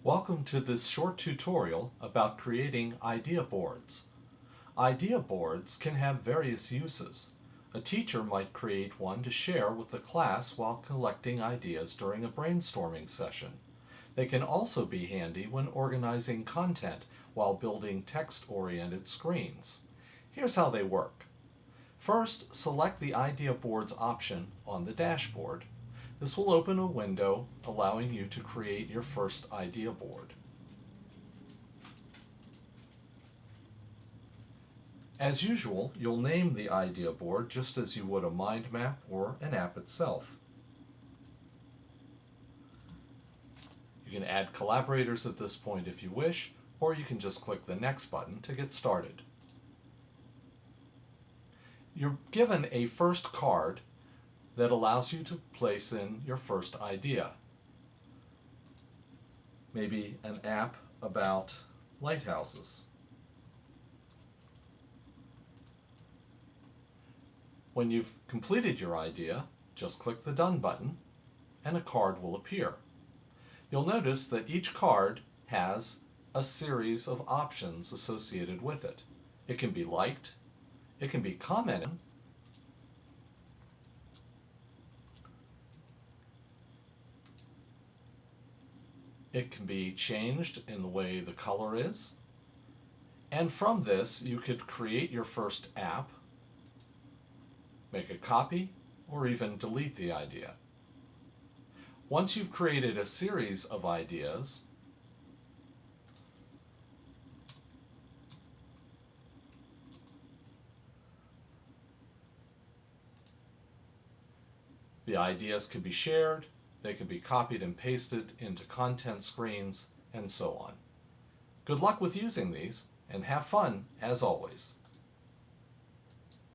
Welcome to this short tutorial about creating idea boards. Idea boards can have various uses. A teacher might create one to share with the class while collecting ideas during a brainstorming session. They can also be handy when organizing content while building text-oriented screens. Here's how they work. First, select the Idea Boards option on the dashboard. This will open a window allowing you to create your first idea board. As usual, you'll name the idea board just as you would a mind map or an app itself. You can add collaborators at this point if you wish, or you can just click the Next button to get started. You're given a first card that allows you to place in your first idea. Maybe an app about lighthouses. When you've completed your idea, just click the Done button and a card will appear. You'll notice that each card has a series of options associated with it. It can be liked, it can be commented, it can be changed in the way the color is, and from this you could create your first app, make a copy, or even delete the idea. Once you've created a series of ideas, the ideas can be shared, they can be copied and pasted into content screens, and so on. Good luck with using these, and have fun as always.